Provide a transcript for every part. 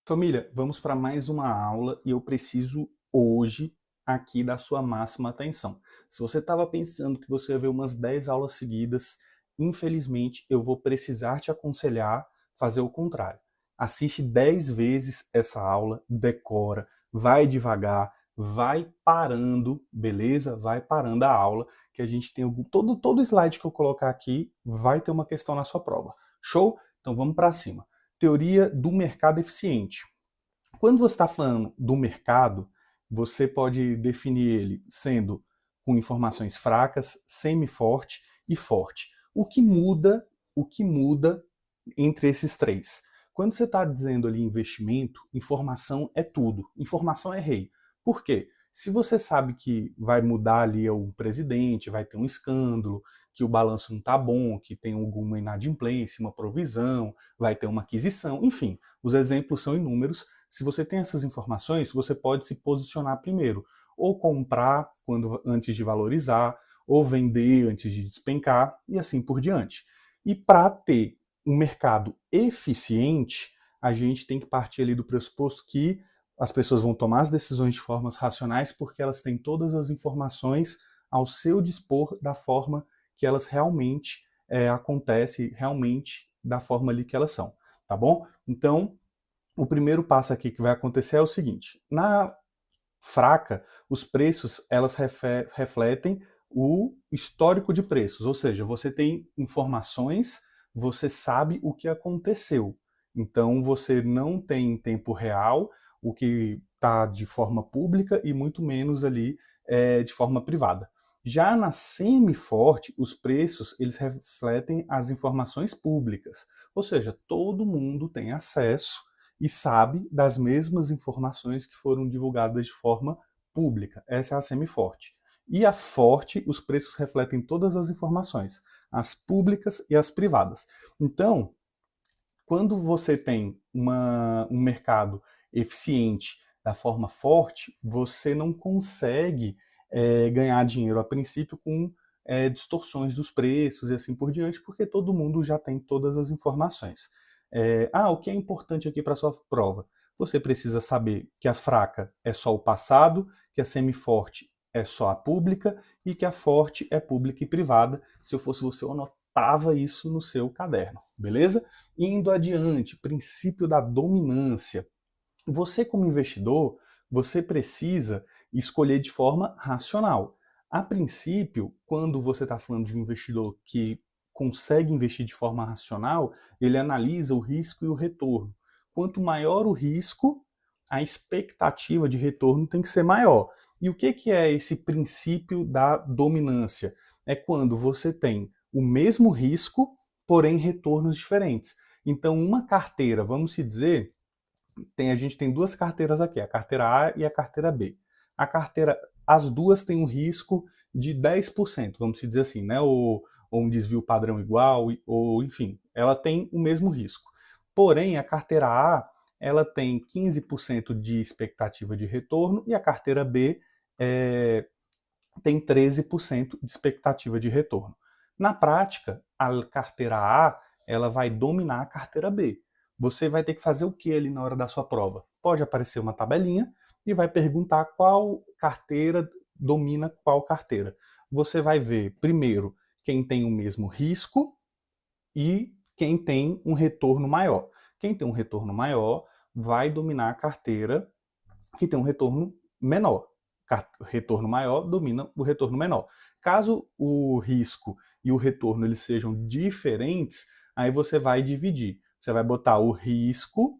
Família, vamos para mais uma aula e eu preciso hoje aqui da sua máxima atenção. Se você estava pensando que você ia ver umas 10 aulas seguidas, infelizmente eu vou precisar te aconselhar fazer o contrário. Assiste 10 vezes essa aula, decora, vai devagar, vai parando, beleza? Vai parando a aula, que a gente tem todo slide que eu colocar aqui vai ter uma questão na sua prova. Show? Então vamos para cima. Teoria do mercado eficiente. Quando você está falando do mercado, você pode definir ele sendo com informações fracas, semi-forte e forte. O que muda entre esses três? Quando você está dizendo ali investimento, informação é tudo. Informação é rei. Por quê? Se você sabe que vai mudar ali o presidente, vai ter um escândalo, que o balanço não está bom, que tem alguma inadimplência, uma provisão, vai ter uma aquisição, enfim, os exemplos são inúmeros. Se você tem essas informações, você pode se posicionar primeiro, ou comprar antes de valorizar, ou vender antes de despencar, e assim por diante. E para ter um mercado eficiente, a gente tem que partir ali do pressuposto que as pessoas vão tomar as decisões de formas racionais porque elas têm todas as informações ao seu dispor da forma que elas realmente acontecem, realmente da forma ali que elas são, tá bom? Então, o primeiro passo aqui que vai acontecer é o seguinte: na fraca, os preços elas refletem o histórico de preços, ou seja, você tem informações, você sabe o que aconteceu. Então você não tem em tempo real o que está de forma pública e muito menos ali de forma privada. Já na semi-forte, os preços eles refletem as informações públicas, ou seja, todo mundo tem acesso e sabe das mesmas informações que foram divulgadas de forma pública. Essa é a semi-forte. E a forte, os preços refletem todas as informações, as públicas e as privadas. Então, quando você tem um mercado eficiente da forma forte, você não consegue ganhar dinheiro a princípio com distorções dos preços e assim por diante, porque todo mundo já tem todas as informações. O que é importante aqui para a sua prova? Você precisa saber que a fraca é só o passado, que a semi-forte é só a pública e que a forte é pública e privada. Se eu fosse você, eu anotava isso no seu caderno, beleza? Indo adiante, princípio da dominância. Você, como investidor, você precisa escolher de forma racional. A princípio, quando você está falando de um investidor que consegue investir de forma racional, ele analisa o risco e o retorno. Quanto maior o risco, a expectativa de retorno tem que ser maior. E o que é esse princípio da dominância? É quando você tem o mesmo risco, porém retornos diferentes. Então, uma carteira, vamos se dizer, a gente tem duas carteiras aqui, a carteira A e a carteira B. As duas têm um risco de 10%, vamos dizer assim, né? Ou um desvio padrão igual, ou enfim, ela tem o mesmo risco. Porém, a carteira A, ela tem 15% de expectativa de retorno e a carteira B tem 13% de expectativa de retorno. Na prática, a carteira A ela vai dominar a carteira B. Você vai ter que fazer o que ali na hora da sua prova? Pode aparecer uma tabelinha e vai perguntar qual carteira domina qual carteira. Você vai ver, primeiro, quem tem o mesmo risco e quem tem um retorno maior. Quem tem um retorno maior vai dominar a carteira que tem um retorno menor. Retorno maior domina o retorno menor. Caso o risco e o retorno eles sejam diferentes, aí você vai dividir. Você vai botar o risco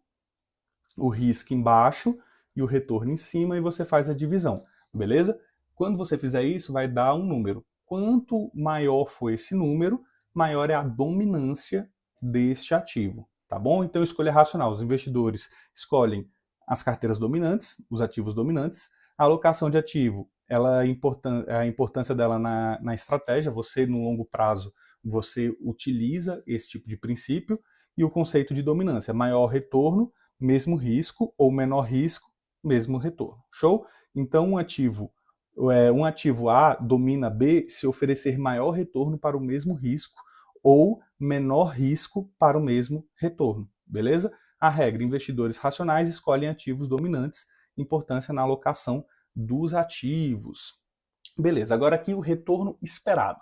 embaixo e o retorno em cima e você faz a divisão, beleza? Quando você fizer isso, vai dar um número. Quanto maior for esse número, maior é a dominância deste ativo, tá bom? Então, escolha racional. Os investidores escolhem as carteiras dominantes, os ativos dominantes. A alocação de ativo, a importância dela na estratégia, você no longo prazo, você utiliza esse tipo de princípio, e o conceito de dominância, maior retorno, mesmo risco, ou menor risco, mesmo retorno. Show? Então, um ativo A domina B se oferecer maior retorno para o mesmo risco ou menor risco para o mesmo retorno, beleza? A regra: investidores racionais escolhem ativos dominantes, importância na alocação dos ativos. Beleza, agora aqui o retorno esperado.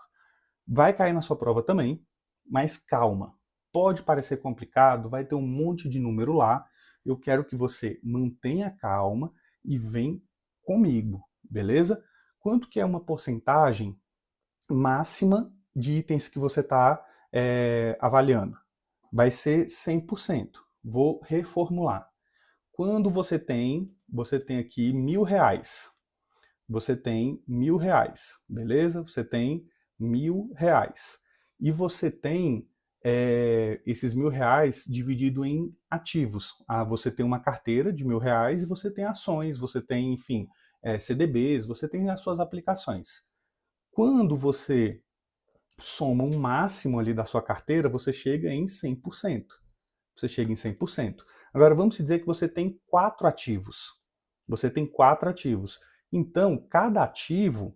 Vai cair na sua prova também, mas calma. Pode parecer complicado, vai ter um monte de número lá. Eu quero que você mantenha calma e vem comigo, beleza? Quanto que é uma porcentagem máxima de itens que você está avaliando? Vai ser 100%. Vou reformular. Quando você tem aqui R$1.000. Você tem R$1.000, beleza? Você tem R$1.000. E você tem esses R$1.000 dividido em ativos. Você tem uma carteira de R$1.000 e você tem ações, você tem, enfim, CDBs, você tem as suas aplicações. Quando você soma um máximo ali da sua carteira, você chega em 100%. Você chega em 100%. Agora, vamos dizer que você tem 4 ativos. Você tem 4 ativos. Então, cada ativo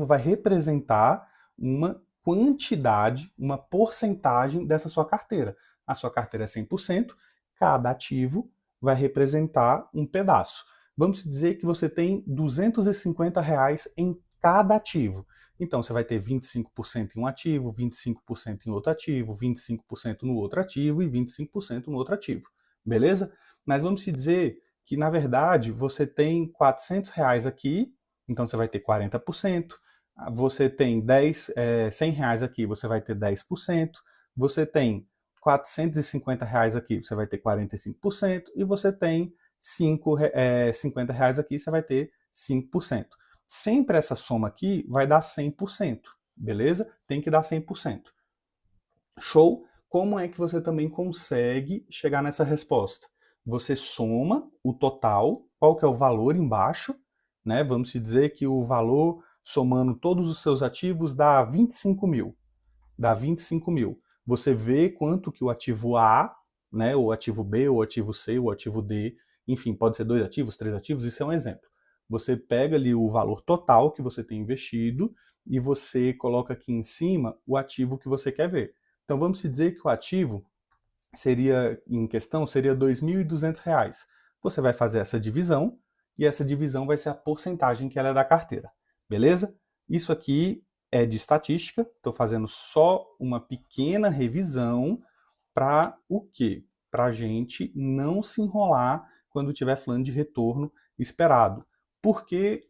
vai representar uma quantidade, uma porcentagem dessa sua carteira. A sua carteira é 100%, cada ativo vai representar um pedaço. Vamos dizer que você tem R$250 em cada ativo. Então, você vai ter 25% em um ativo, 25% em outro ativo, 25% no outro ativo e 25% no outro ativo. Beleza? Mas vamos dizer que, na verdade, você tem R$400 aqui, então você vai ter 40%. Você tem R$100 aqui, você vai ter 10%. Você tem R$450 aqui, você vai ter 45%. E você tem R$50 aqui, você vai ter 5%. Sempre essa soma aqui vai dar 100%, beleza? Tem que dar 100%. Show? Como é que você também consegue chegar nessa resposta? Você soma o total, qual que é o valor embaixo, né? Vamos dizer que o valor, somando todos os seus ativos, dá 25 mil. Dá 25 mil. Você vê quanto que o ativo A, né, o ativo B, o ativo C, o ativo D, enfim, pode ser 2 ativos, 3 ativos, isso é um exemplo. Você pega ali o valor total que você tem investido e você coloca aqui em cima o ativo que você quer ver. Então vamos dizer que o ativo em questão seria R$2.200. Você vai fazer essa divisão e essa divisão vai ser a porcentagem que ela é da carteira. Beleza? Isso aqui é de estatística, estou fazendo só uma pequena revisão para o quê? Para a gente não se enrolar quando estiver falando de retorno esperado. Por que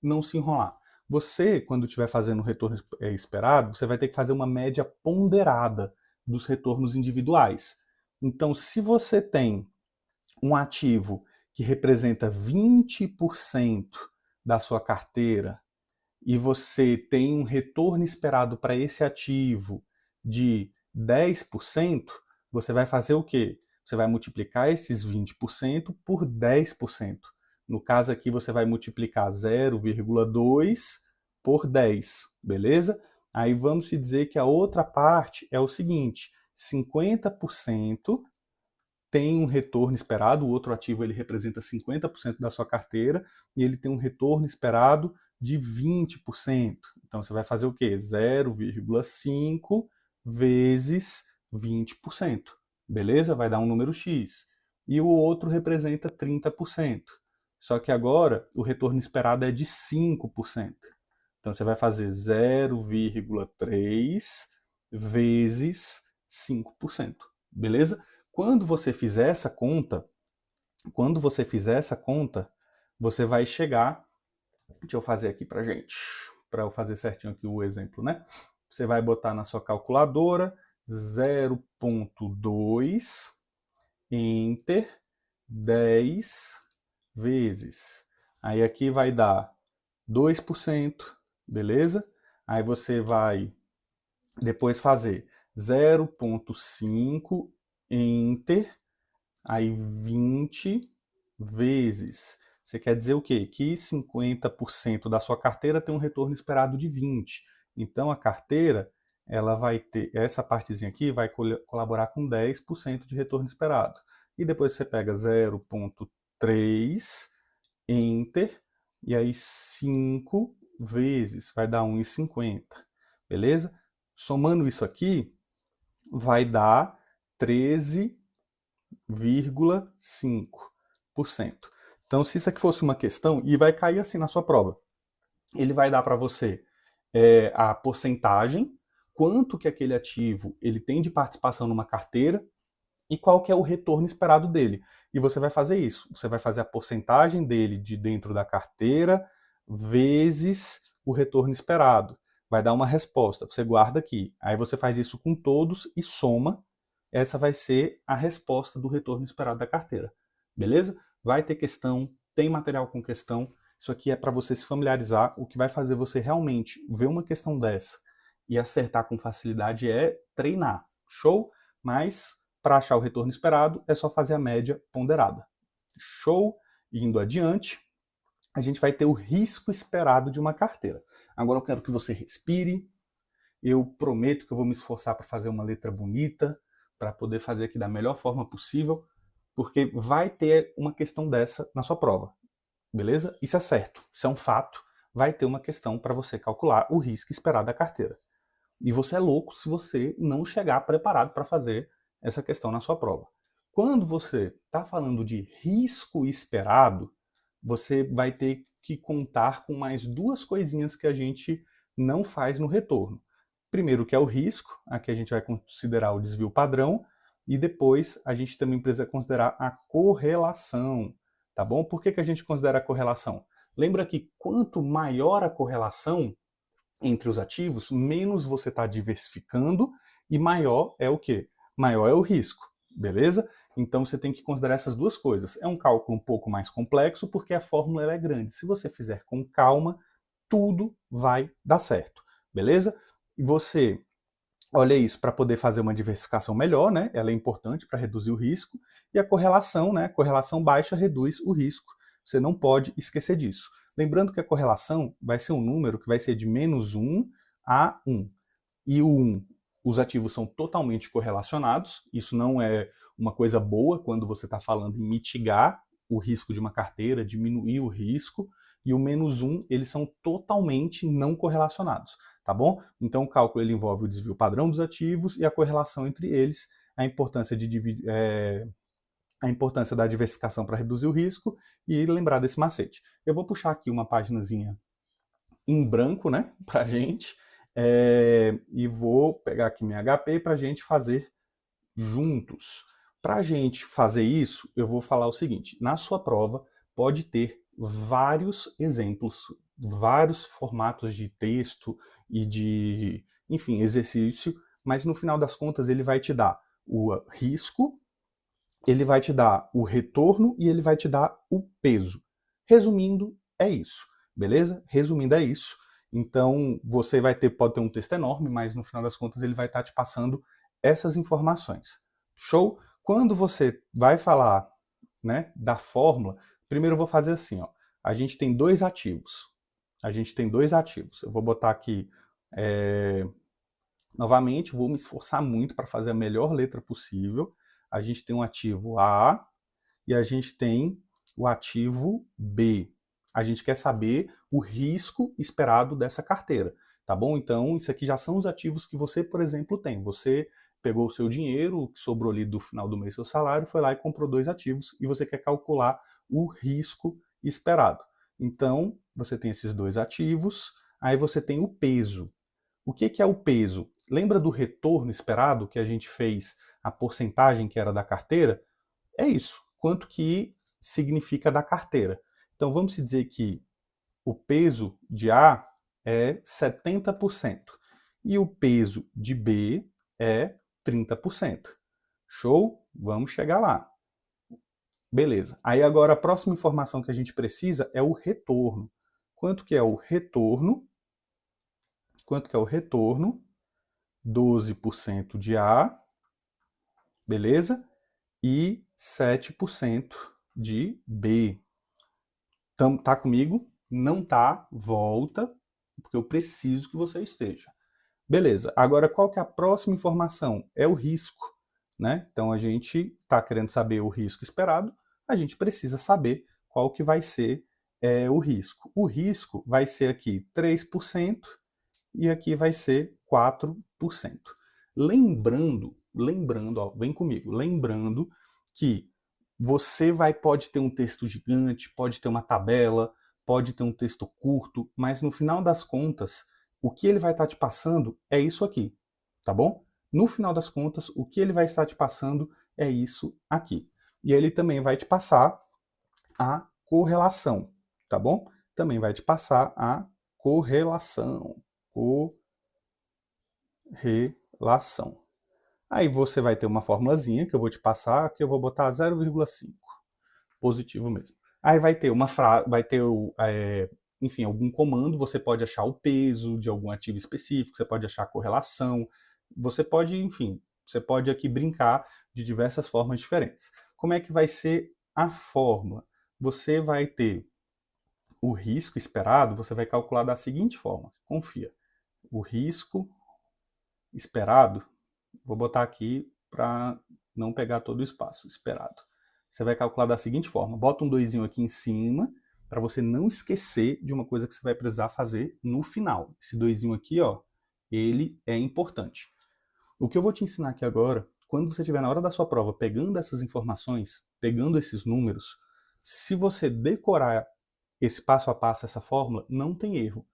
não se enrolar? Você, quando estiver fazendo o retorno esperado, você vai ter que fazer uma média ponderada dos retornos individuais. Então, se você tem um ativo que representa 20% da sua carteira e você tem um retorno esperado para esse ativo de 10%, você vai fazer o quê? Você vai multiplicar esses 20% por 10%. No caso aqui, você vai multiplicar 0,2 por 10, beleza? Aí vamos dizer que a outra parte é o seguinte: 50% tem um retorno esperado, o outro ativo ele representa 50% da sua carteira e ele tem um retorno esperado de 20%. Então você vai fazer o quê? 0,5 vezes 20%. Beleza? Vai dar um número X. E o outro representa 30%. Só que agora o retorno esperado é de 5%. Então você vai fazer 0,3 vezes 5%. Beleza? Quando você fizer essa conta, você vai chegar. Deixa eu fazer aqui pra gente, para eu fazer certinho aqui o exemplo, né? Você vai botar na sua calculadora 0,2 enter 10 vezes. Aí aqui vai dar 2%, beleza? Aí você vai depois fazer 0,5 enter, aí 20 vezes. Você quer dizer o quê? Que 50% da sua carteira tem um retorno esperado de 20. Então a carteira, ela vai ter, essa partezinha aqui vai colaborar com 10% de retorno esperado. E depois você pega 0,3 enter, e aí 5 vezes, vai dar 1,50. Beleza? Somando isso aqui, vai dar 13 0,5%. Então, se isso aqui fosse uma questão, e vai cair assim na sua prova, ele vai dar para você a porcentagem, quanto que aquele ativo ele tem de participação numa carteira e qual que é o retorno esperado dele. E você vai fazer isso. Você vai fazer a porcentagem dele de dentro da carteira vezes o retorno esperado. Vai dar uma resposta. Você guarda aqui. Aí você faz isso com todos e soma. Essa vai ser a resposta do retorno esperado da carteira. Beleza? Vai ter questão, tem material com questão. Isso aqui é para você se familiarizar. O que vai fazer você realmente ver uma questão dessa e acertar com facilidade é treinar. Show? Mas para achar o retorno esperado é só fazer a média ponderada. Show? Indo adiante, a gente vai ter o risco esperado de uma carteira. Agora eu quero que você respire. Eu prometo que eu vou me esforçar para fazer uma letra bonita, para poder fazer aqui da melhor forma possível, porque vai ter uma questão dessa na sua prova. Beleza? Isso é certo, isso é um fato. Vai ter uma questão para você calcular o risco esperado da carteira. E você é louco se você não chegar preparado para fazer essa questão na sua prova. Quando você está falando de risco esperado, você vai ter que contar com mais duas coisinhas que a gente não faz no retorno. Primeiro, que é o risco, aqui a gente vai considerar o desvio padrão, e depois a gente também precisa considerar a correlação, tá bom? Por que a gente considera a correlação? Lembra que quanto maior a correlação entre os ativos, menos você está diversificando e maior é o quê? Maior é o risco, beleza? Então você tem que considerar essas duas coisas. É um cálculo um pouco mais complexo porque a fórmula ela é grande. Se você fizer com calma, tudo vai dar certo, beleza? E você olha isso para poder fazer uma diversificação melhor, né? Ela é importante para reduzir o risco. E a correlação, né? Correlação baixa reduz o risco. Você não pode esquecer disso. Lembrando que a correlação vai ser um número que vai ser de -1 a 1. E o 1, os ativos são totalmente correlacionados. Isso não é uma coisa boa quando você está falando em mitigar o risco de uma carteira, diminuir o risco. E o -1, eles são totalmente não correlacionados, tá bom? Então o cálculo ele envolve o desvio padrão dos ativos e a correlação entre eles, a importância a importância da diversificação para reduzir o risco e lembrar desse macete. Eu vou puxar aqui uma paginazinha em branco, né, para a gente, e vou pegar aqui minha HP para a gente fazer juntos. Para a gente fazer isso, eu vou falar o seguinte: na sua prova pode ter vários exemplos, vários formatos de texto e de, enfim, exercício, mas no final das contas ele vai te dar o risco, ele vai te dar o retorno e ele vai te dar o peso. Resumindo, é isso, beleza? Resumindo, é isso. Então, você pode ter um texto enorme, mas no final das contas ele vai estar te passando essas informações. Show? Quando você vai falar, né, da fórmula, primeiro eu vou fazer assim, ó. A gente tem dois ativos. Eu vou botar aqui novamente, vou me esforçar muito para fazer a melhor letra possível. A gente tem um ativo A e a gente tem o ativo B. A gente quer saber o risco esperado dessa carteira, tá bom? Então, isso aqui já são os ativos que você, por exemplo, tem. Você pegou o seu dinheiro, o que sobrou ali do final do mês, seu salário, foi lá e comprou dois ativos e você quer calcular o risco esperado. Então, você tem esses dois ativos, aí você tem o peso. O que é o peso? Lembra do retorno esperado que a gente fez, a porcentagem que era da carteira? É isso. Quanto que significa da carteira. Então vamos dizer que o peso de A é 70% e o peso de B é 30%. Show? Vamos chegar lá. Beleza. Aí agora a próxima informação que a gente precisa é o retorno. Quanto que é o retorno? Quanto que é o retorno? 12% de A, beleza? E 7% de B. Tá comigo? Não tá? Volta, porque eu preciso que você esteja. Beleza. Agora, qual que é a próxima informação? É o risco, né? Então, a gente está querendo saber o risco esperado, a gente precisa saber qual que vai ser o risco. O risco vai ser aqui 3% e aqui vai ser 4%. Lembrando, ó, vem comigo, lembrando que você pode ter um texto gigante, pode ter uma tabela, pode ter um texto curto, mas no final das contas, o que ele vai estar te passando é isso aqui, tá bom? No final das contas, o que ele vai estar te passando é isso aqui. E ele também vai te passar a correlação, tá bom? Também vai te passar a correlação. Correlação. Aí você vai ter uma formulazinha que eu vou te passar, que eu vou botar 0,5. Positivo mesmo. Aí vai ter enfim, algum comando, você pode achar o peso de algum ativo específico, você pode achar a correlação, você pode, enfim, você pode aqui brincar de diversas formas diferentes. Como é que vai ser a fórmula? Você vai ter o risco esperado, você vai calcular da seguinte forma, confia. O risco esperado, vou botar aqui para não pegar todo o espaço, esperado. Você vai calcular da seguinte forma, bota um 2 aqui em cima, para você não esquecer de uma coisa que você vai precisar fazer no final. Esse 2 aqui, ó, ele é importante. O que eu vou te ensinar aqui agora, quando você estiver na hora da sua prova pegando essas informações, pegando esses números, se você decorar esse passo a passo, essa fórmula, não tem erro.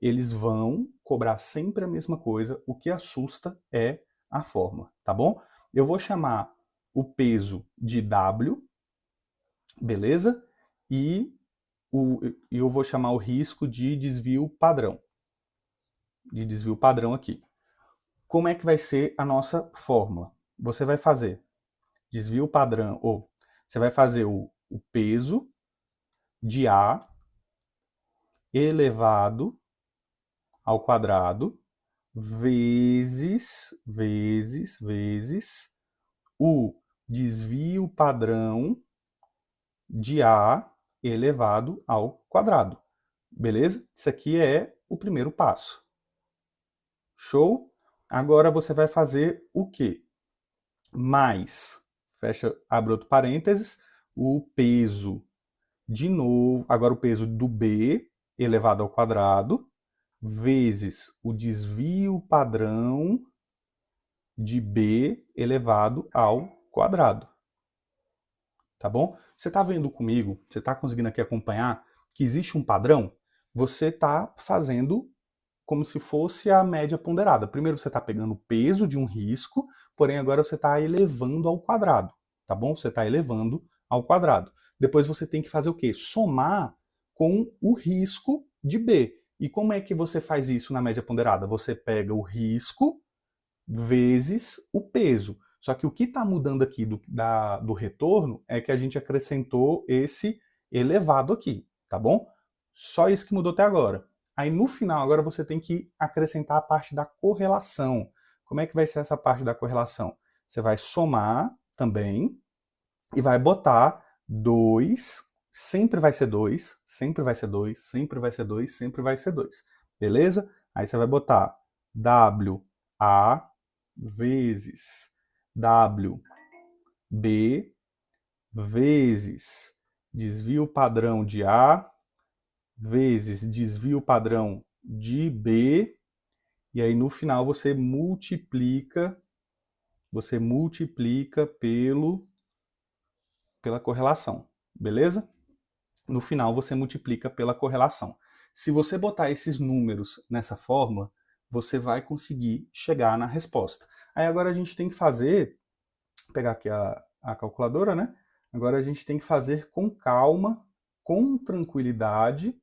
Eles vão cobrar sempre a mesma coisa, o que assusta é a fórmula, tá bom? Eu vou chamar o peso de W, beleza? E eu vou chamar o risco de desvio padrão. De desvio padrão aqui. Como é que vai ser a nossa fórmula? Você vai fazer desvio padrão, ou você vai fazer o peso de A elevado ao quadrado vezes o desvio padrão de A elevado ao quadrado. Beleza? Isso aqui é o primeiro passo. Show? Agora você vai fazer o quê? Mais, abre outro parênteses, o peso de novo, agora o peso do B elevado ao quadrado, vezes o desvio padrão de B elevado ao quadrado. Tá bom? Você está vendo comigo, você está conseguindo aqui acompanhar que existe um padrão? Você está fazendo como se fosse a média ponderada. Primeiro você está pegando o peso de um risco, porém agora você está elevando ao quadrado, tá bom? Você está elevando ao quadrado. Depois você tem que fazer o quê? Somar com o risco de B. E como é que você faz isso na média ponderada? Você pega o risco vezes o peso. Só que o que está mudando aqui do retorno é que a gente acrescentou esse elevado aqui, tá bom? Só isso que mudou até agora. Aí no final, agora você tem que acrescentar a parte da correlação. Como é que vai ser essa parte da correlação? Você vai somar também e vai botar 2, sempre vai ser 2, sempre vai ser 2, sempre vai ser 2, sempre vai ser 2. Beleza? Aí você vai botar WA vezes WB vezes desvio padrão de A vezes desvio padrão de B, e aí no final você multiplica pela correlação, beleza? No final você multiplica pela correlação. Se você botar esses números nessa fórmula, você vai conseguir chegar na resposta. Aí agora a gente tem que fazer, pegar aqui a calculadora, né? Agora a gente tem que fazer com calma, com tranquilidade.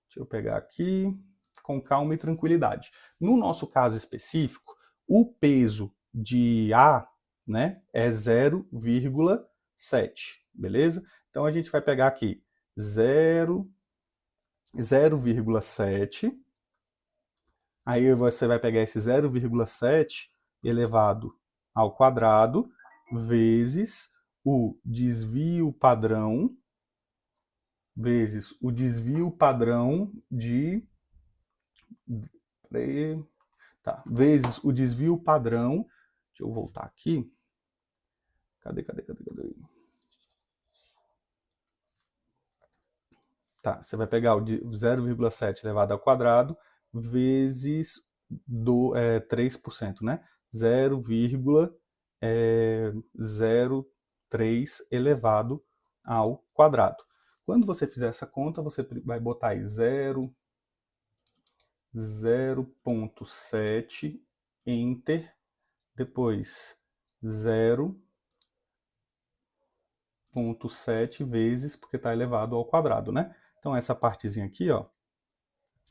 Deixa eu pegar aqui, com calma e tranquilidade. No nosso caso específico, o peso de A, né, é 0,7, beleza? Então a gente vai pegar aqui 0,7, aí você vai pegar esse 0,7 elevado ao quadrado vezes o desvio padrão vezes o desvio padrão de vezes o desvio padrão, deixa eu voltar aqui. Cadê? Tá, você vai pegar o 0,7 elevado ao quadrado vezes 3%, né? 0,03. 0,03 elevado ao quadrado. Quando você fizer essa conta, você vai botar aí 0,7, enter, depois 0,7 vezes, porque está elevado ao quadrado, né? Então essa partezinha aqui, ó,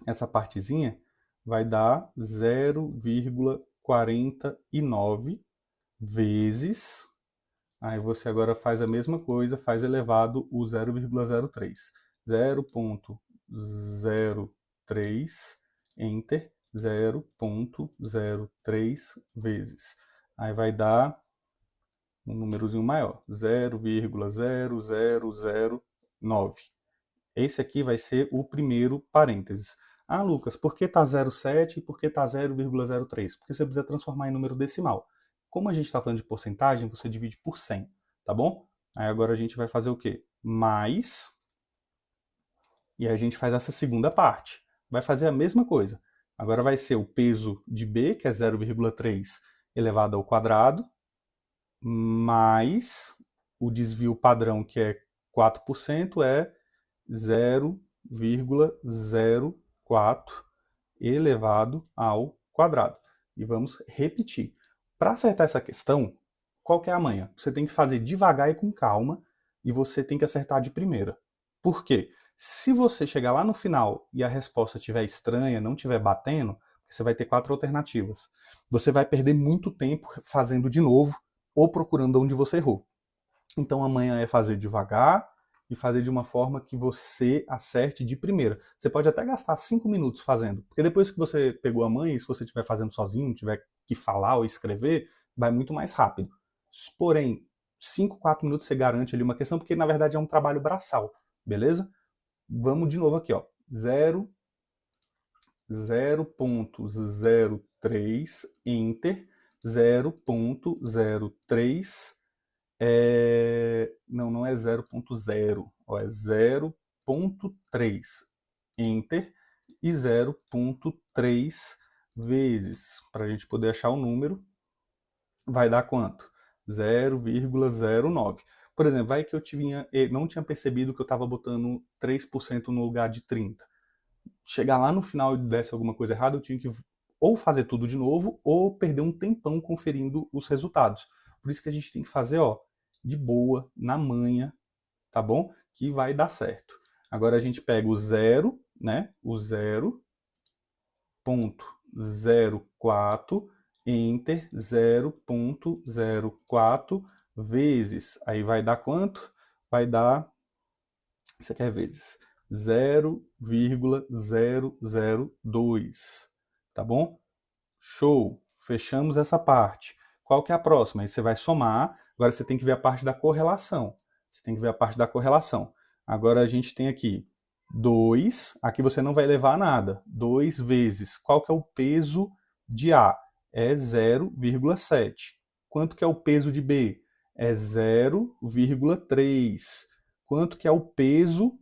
essa partezinha vai dar 0,49 vezes, aí você agora faz a mesma coisa, faz elevado o 0,03. 0,03, enter, 0,03 vezes. Aí vai dar um númerozinho maior, 0,0009. Esse aqui vai ser o primeiro parênteses. Ah, Lucas, por que está 0,7 e por que está 0,03? Porque você precisa transformar em número decimal. Como a gente está falando de porcentagem, você divide por 100, tá bom? Aí agora a gente vai fazer o quê? Mais, e aí a gente faz essa segunda parte. Vai fazer a mesma coisa. Agora vai ser o peso de B, que é 0,3 elevado ao quadrado, mais o desvio padrão, que é 4%, é 0,04 elevado ao quadrado. E vamos repetir. Para acertar essa questão, qual que é a manha? Você tem que fazer devagar e com calma, e você tem que acertar de primeira. Por quê? Se você chegar lá no final e a resposta estiver estranha, não estiver batendo, você vai ter 4 alternativas. Você vai perder muito tempo fazendo de novo ou procurando onde você errou. Então a manha é fazer devagar e fazer de uma forma que você acerte de primeira. Você pode até gastar 5 minutos fazendo, porque depois que você pegou a manha, e se você estiver fazendo sozinho, tiver que falar ou escrever, vai muito mais rápido. Porém, 5, 4 minutos você garante ali uma questão, porque na verdade é um trabalho braçal, beleza? Vamos de novo aqui, ó. 0,03, enter, 0,03, não é 0,0, é 0,3, enter, e 0,3 vezes, para a gente poder achar o número, vai dar quanto? 0,09. Por exemplo, vai que eu não tinha percebido que eu estava botando 3% no lugar de 30%. Chegar lá no final e desse alguma coisa errada, eu tinha que ou fazer tudo de novo, ou perder um tempão conferindo os resultados. Por isso que a gente tem que fazer, ó, de boa, na manha, tá bom? Que vai dar certo. Agora a gente pega o zero, né? O 0,04, enter, 0,04 vezes. Aí vai dar quanto? Vai dar, isso aqui é vezes, 0,002, tá bom? Show! Fechamos essa parte. Qual que é a próxima? Aí você vai somar, agora você tem que ver a parte da correlação. Você tem que ver a parte da correlação. Agora a gente tem aqui 2, aqui você não vai levar nada, 2 vezes, qual que é o peso de A? É 0,7. Quanto que é o peso de B? É 0,3. Quanto que é o peso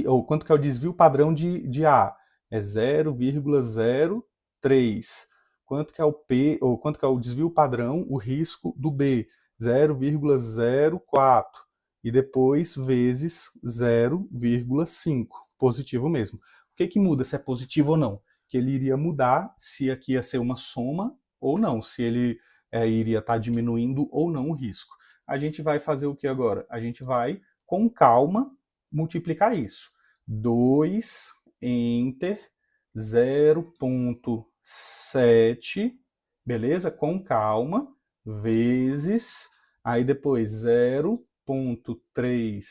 ou quanto que é o desvio padrão de A? É 0,03. Quanto que é quanto que é o desvio padrão, o risco do B? 0,04. E depois vezes 0,5. Positivo mesmo. O que que muda se é positivo ou não? Que ele iria mudar se aqui ia ser uma soma ou não, se ele iria estar diminuindo ou não o risco. A gente vai fazer o que agora? A gente vai, com calma, multiplicar isso. 2, enter, 0,7, beleza? Com calma, vezes, aí depois 0,3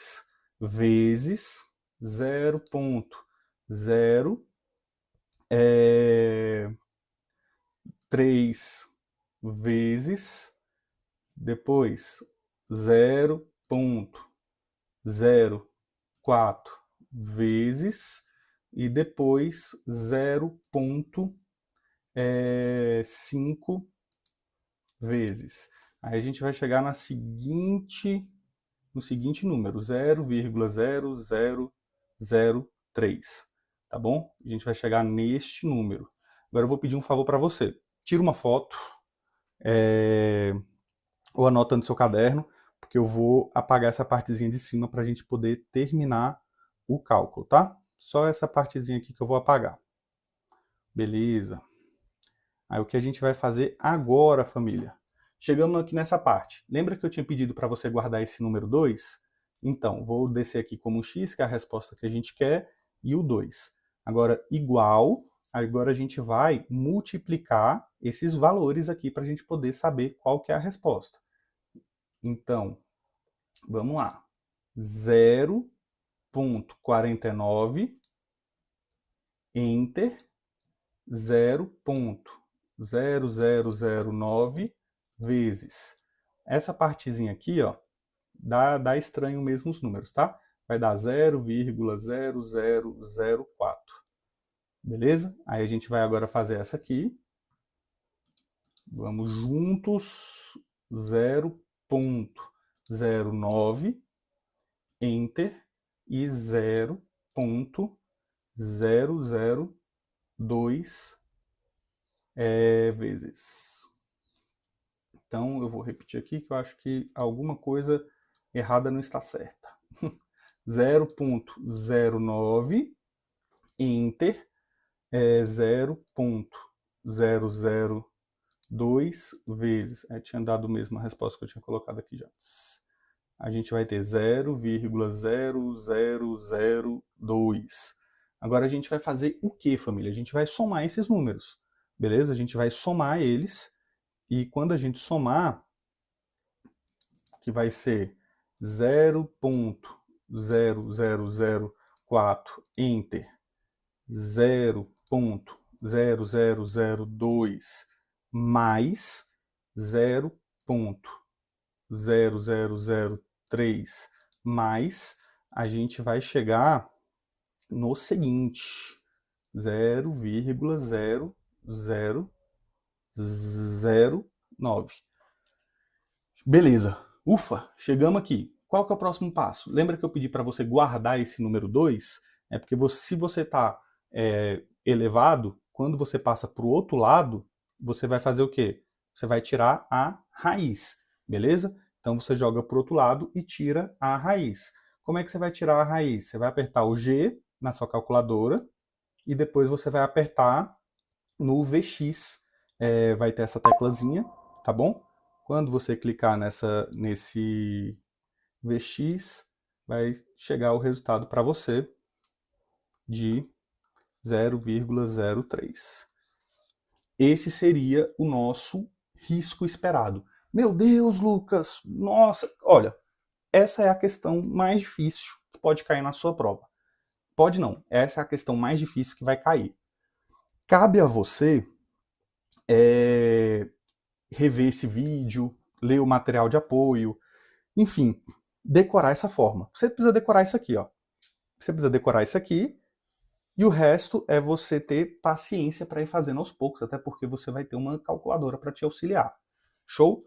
vezes 0,03 vezes, depois 0,04 vezes e depois 0,5 vezes. Aí a gente vai chegar no seguinte número, 0,0003, tá bom? A gente vai chegar neste número. Agora eu vou pedir um favor para você. Tira uma foto, ou anota no seu caderno, porque eu vou apagar essa partezinha de cima para a gente poder terminar o cálculo, tá? Só essa partezinha aqui que eu vou apagar. Beleza. Aí o que a gente vai fazer agora, família? Chegamos aqui nessa parte. Lembra que eu tinha pedido para você guardar esse número 2? Então, vou descer aqui como x, que é a resposta que a gente quer, e o 2. Agora, igual, agora a gente vai multiplicar esses valores aqui para a gente poder saber qual que é a resposta. Então, vamos lá. 0,49, enter, 0,0009 vezes. Essa partezinha aqui, ó, dá estranho mesmo os números, tá? Vai dar 0,0004. Beleza? Aí a gente vai agora fazer essa aqui. Vamos juntos. 0,09, enter, e 0,002 vezes. Então, eu vou repetir aqui, que eu acho que alguma coisa errada não está certa. 0,09, enter, 0,002 vezes. Tinha dado mesmo a resposta que eu tinha colocado aqui já. A gente vai ter 0,0002. Agora a gente vai fazer o que, família? A gente vai somar esses números, beleza? A gente vai somar eles, e quando a gente somar, que vai ser 0,0004, enter, 0,0002 mais 0,0003 mais, a gente vai chegar no seguinte, 0,0009. Beleza. Ufa, chegamos aqui. Qual que é o próximo passo? Lembra que eu pedi para você guardar esse número 2? É porque se você está elevado, quando você passa para o outro lado, você vai fazer o quê? Você vai tirar a raiz, beleza? Então você joga para o outro lado e tira a raiz. Como é que você vai tirar a raiz? Você vai apertar o G na sua calculadora e depois você vai apertar no VX. Vai ter essa teclazinha, tá bom? Quando você clicar nesse VX, vai chegar o resultado para você de 0,03. Esse seria o nosso risco esperado. Meu Deus, Lucas, nossa, olha, essa é a questão mais difícil que pode cair na sua prova. Pode não, essa é a questão mais difícil que vai cair. Cabe a você rever esse vídeo, ler o material de apoio, enfim, decorar essa forma. Você precisa decorar isso aqui, ó. Você precisa decorar isso aqui, e o resto é você ter paciência para ir fazendo aos poucos, até porque você vai ter uma calculadora para te auxiliar. Show?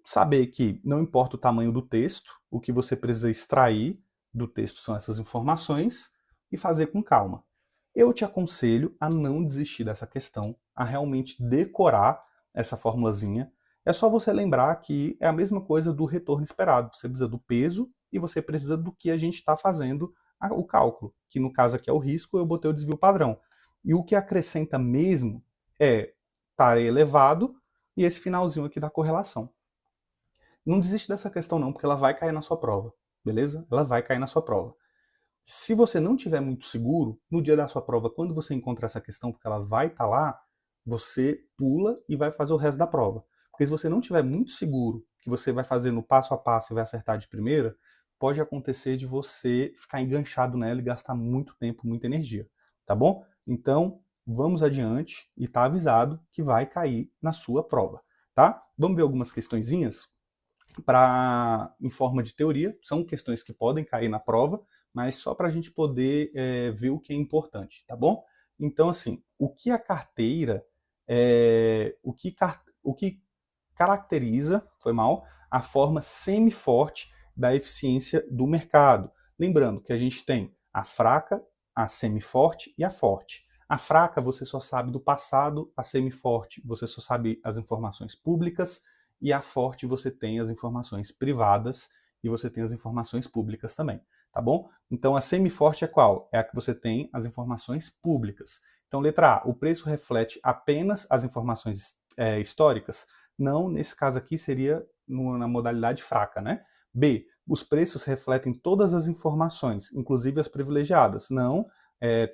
Saber que não importa o tamanho do texto, o que você precisa extrair do texto são essas informações, e fazer com calma. Eu te aconselho a não desistir dessa questão, a realmente decorar essa formulazinha. É só você lembrar que é a mesma coisa do retorno esperado. Você precisa do peso e você precisa do que a gente está fazendo o cálculo, que no caso aqui é o risco, eu botei o desvio padrão. E o que acrescenta mesmo é estar elevado e esse finalzinho aqui da correlação. Não desiste dessa questão não, porque ela vai cair na sua prova, beleza? Ela vai cair na sua prova. Se você não estiver muito seguro, no dia da sua prova, quando você encontrar essa questão, porque ela vai estar lá, você pula e vai fazer o resto da prova. Porque se você não estiver muito seguro que você vai fazer no passo a passo e vai acertar de primeira, pode acontecer de você ficar enganchado nela e gastar muito tempo, muita energia, tá bom? Então, vamos adiante e tá avisado que vai cair na sua prova, tá? Vamos ver algumas questõezinhas em forma de teoria, são questões que podem cair na prova, mas só para a gente poder ver o que é importante, tá bom? Então, assim, o que a carteira, o que caracteriza, a forma semi-forte da eficiência do mercado. Lembrando que a gente tem a fraca, a semi-forte e a forte. A fraca você só sabe do passado, a semi-forte você só sabe as informações públicas, e a forte você tem as informações privadas e você tem as informações públicas também, tá bom? Então a semi-forte é qual? É a que você tem as informações públicas. Então letra A, o preço reflete apenas as informações históricas? Não, nesse caso aqui seria na modalidade fraca, né? B, os preços refletem todas as informações, inclusive as privilegiadas? Não,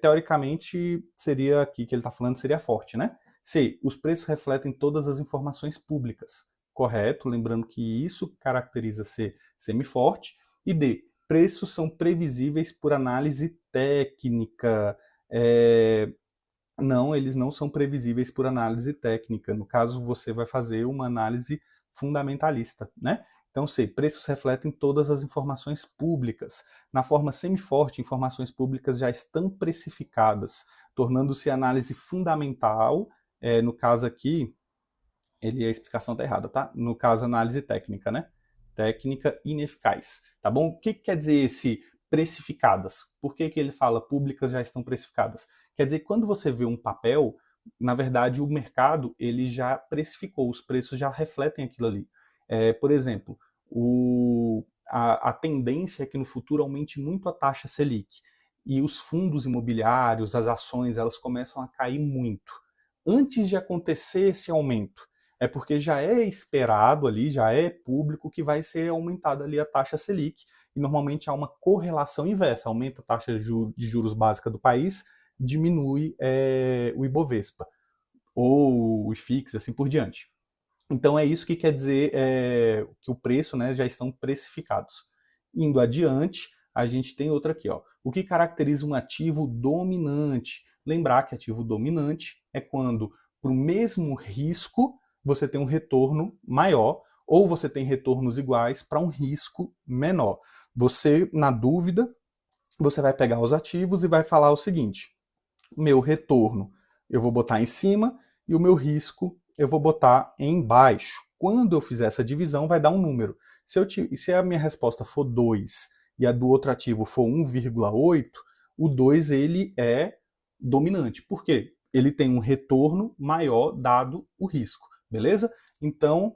teoricamente seria aqui que ele está falando, seria forte, né? C, os preços refletem todas as informações públicas? Correto, lembrando que isso caracteriza ser semi-forte. E D, preços são previsíveis por análise técnica. Não, eles não são previsíveis por análise técnica. No caso, você vai fazer uma análise fundamentalista, né? Então, C, preços refletem todas as informações públicas. Na forma semiforte, informações públicas já estão precificadas, tornando-se análise fundamental. No caso aqui, a explicação está errada, tá? No caso, análise técnica, né? Técnica ineficaz, tá bom? O que quer dizer esse precificadas? Por que ele fala públicas já estão precificadas? Quer dizer, quando você vê um papel, na verdade, o mercado ele já precificou, os preços já refletem aquilo ali. Por exemplo, a tendência é que no futuro aumente muito a taxa Selic e os fundos imobiliários, as ações, elas começam a cair muito. Antes de acontecer esse aumento, é porque já é esperado ali, já é público que vai ser aumentada ali a taxa Selic, e normalmente há uma correlação inversa, aumenta a taxa de juros básica do país, diminui o Ibovespa, ou o IFIX, assim por diante. Então é isso que quer dizer que o preço, né, já estão precificados. Indo adiante, a gente tem outra aqui, ó. O que caracteriza um ativo dominante? Lembrar que ativo dominante é quando, para o mesmo risco, você tem um retorno maior, ou você tem retornos iguais para um risco menor. Você, na dúvida, você vai pegar os ativos e vai falar o seguinte: meu retorno eu vou botar em cima e o meu risco eu vou botar embaixo. Quando eu fizer essa divisão, vai dar um número. Se a minha resposta for 2 e a do outro ativo for 1,8, o 2 ele é dominante. Por quê? Ele tem um retorno maior dado o risco, beleza? Então,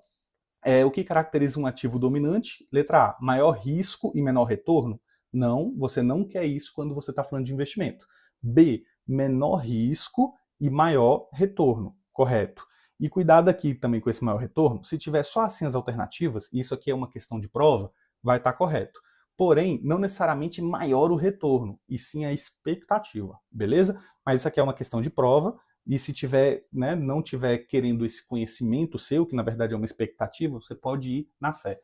o que caracteriza um ativo dominante? Letra A, maior risco e menor retorno? Não, você não quer isso quando você está falando de investimento. B, menor risco e maior retorno, correto. E cuidado aqui também com esse maior retorno, se tiver só assim as alternativas, e isso aqui é uma questão de prova, vai estar correto. Porém, não necessariamente maior o retorno, e sim a expectativa, beleza? Mas isso aqui é uma questão de prova, e se tiver, né, não tiver querendo esse conhecimento seu, que na verdade é uma expectativa, você pode ir na fé.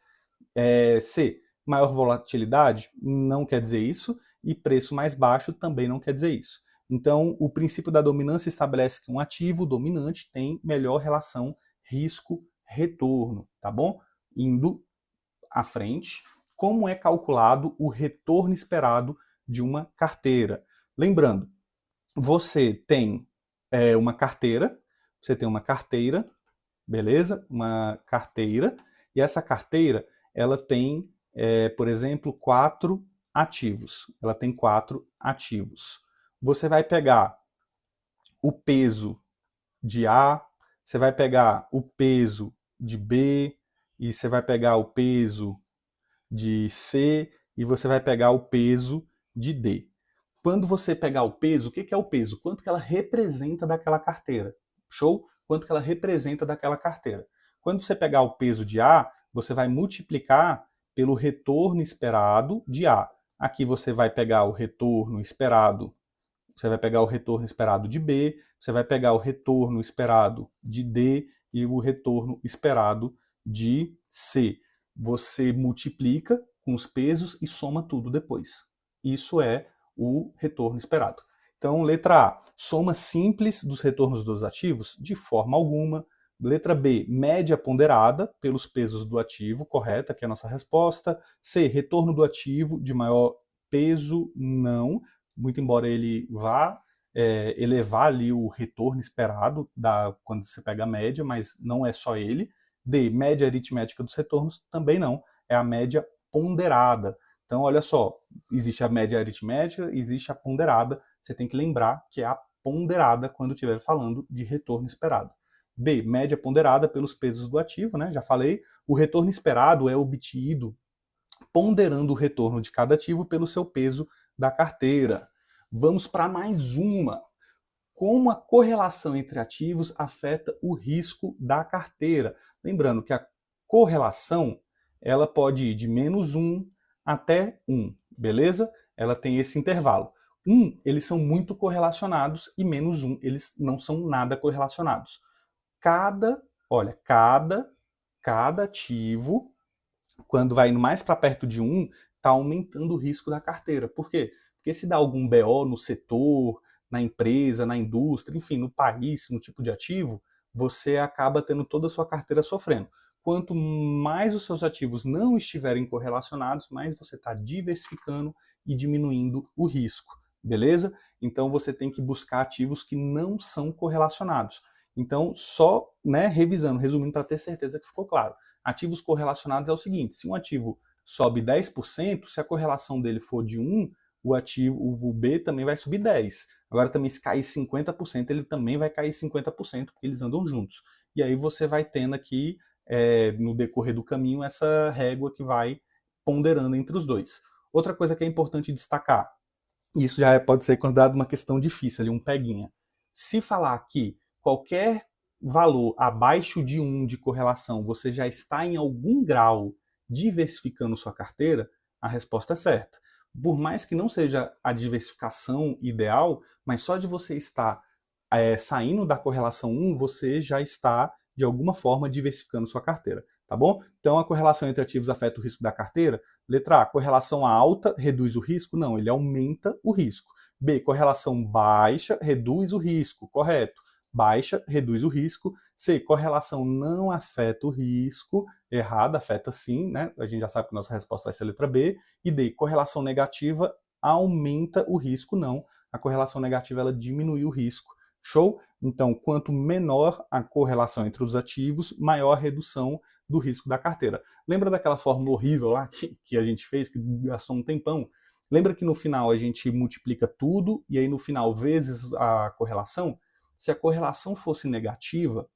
C, maior volatilidade não quer dizer isso, e preço mais baixo também não quer dizer isso. Então, o princípio da dominância estabelece que um ativo dominante tem melhor relação risco-retorno, tá bom? Indo à frente, como é calculado o retorno esperado de uma carteira? Lembrando, você tem uma carteira, beleza? Uma carteira, e essa carteira, ela tem, por exemplo, 4 ativos. Ela tem 4 ativos. Você vai pegar o peso de A, você vai pegar o peso de B, e você vai pegar o peso de C, e você vai pegar o peso de D. Quando você pegar o peso, o que é o peso? Quanto que ela representa daquela carteira? Show? Quanto que ela representa daquela carteira? Quando você pegar o peso de A, você vai multiplicar pelo retorno esperado de A. Aqui você vai pegar o retorno esperado, você vai pegar o retorno esperado de B, você vai pegar o retorno esperado de D e o retorno esperado de C. Você multiplica com os pesos e soma tudo depois. Isso é o retorno esperado. Então, letra A, soma simples dos retornos dos ativos? De forma alguma. Letra B, média ponderada pelos pesos do ativo, correta, que é a nossa resposta. C, retorno do ativo de maior peso? Não, muito embora ele vá elevar ali o retorno esperado quando você pega a média, mas não é só ele. D, média aritmética dos retornos? Também não, é a média ponderada. Então, olha só, existe a média aritmética, existe a ponderada. Você tem que lembrar que é a ponderada quando estiver falando de retorno esperado. B, média ponderada pelos pesos do ativo, né? Já falei. O retorno esperado é obtido ponderando o retorno de cada ativo pelo seu peso da carteira. Vamos para mais uma. Como a correlação entre ativos afeta o risco da carteira. Lembrando que a correlação ela pode ir de -1 até 1, beleza? Ela tem esse intervalo. 1, eles são muito correlacionados e -1, eles não são nada correlacionados. Cada ativo, quando vai indo mais para perto de 1, está aumentando o risco da carteira. Por quê? Porque se dá algum BO no setor, na empresa, na indústria, enfim, no país, no tipo de ativo, você acaba tendo toda a sua carteira sofrendo. Quanto mais os seus ativos não estiverem correlacionados, mais você está diversificando e diminuindo o risco, beleza? Então você tem que buscar ativos que não são correlacionados. Então, só revisando, resumindo para ter certeza que ficou claro. Ativos correlacionados é o seguinte: se um ativo sobe 10%, se a correlação dele for de 1, o B também vai subir 10%. Agora também se cair 50%, ele também vai cair 50%, porque eles andam juntos. E aí você vai tendo aqui, no decorrer do caminho, essa régua que vai ponderando entre os dois. Outra coisa que é importante destacar, e isso já pode ser considerado uma questão difícil, ali, um peguinha. Se falar que qualquer valor abaixo de 1 de correlação, você já está em algum grau diversificando sua carteira, a resposta é certa. Por mais que não seja a diversificação ideal, mas só de você estar saindo da correlação 1, você já está, de alguma forma, diversificando sua carteira, tá bom? Então, a correlação entre ativos afeta o risco da carteira? Letra A, correlação alta reduz o risco? Não, ele aumenta o risco. B, correlação baixa reduz o risco, correto. Baixa reduz o risco. C, correlação não afeta o risco, errado, afeta sim, né? A gente já sabe que a nossa resposta vai ser a letra B. E D, correlação negativa aumenta o risco, não. A correlação negativa ela diminui o risco. Show? Então, quanto menor a correlação entre os ativos, maior a redução do risco da carteira. Lembra daquela fórmula horrível lá que a gente fez, que gastou um tempão? Lembra que no final a gente multiplica tudo e aí no final vezes a correlação? Se a correlação fosse negativa,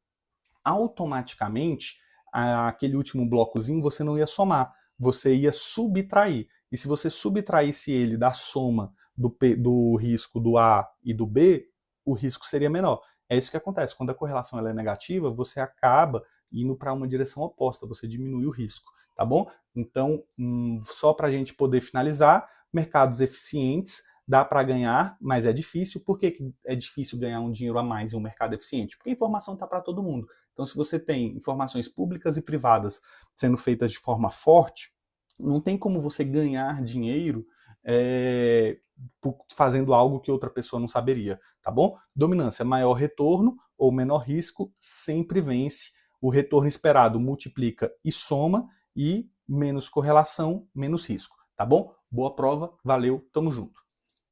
automaticamente aquele último blocozinho você não ia somar, você ia subtrair. E se você subtraísse ele da soma do risco do A e do B, o risco seria menor. É isso que acontece. Quando a correlação ela é negativa, você acaba indo para uma direção oposta, você diminui o risco, tá bom? Então, só para a gente poder finalizar, mercados eficientes, dá para ganhar, mas é difícil. Por que é difícil ganhar um dinheiro a mais em um mercado eficiente? Porque a informação está para todo mundo. Então, se você tem informações públicas e privadas sendo feitas de forma forte, não tem como você ganhar dinheiro fazendo algo que outra pessoa não saberia, tá bom? Dominância, maior retorno ou menor risco, sempre vence. O retorno esperado multiplica e soma, e menos correlação, menos risco, tá bom? Boa prova, valeu, tamo junto.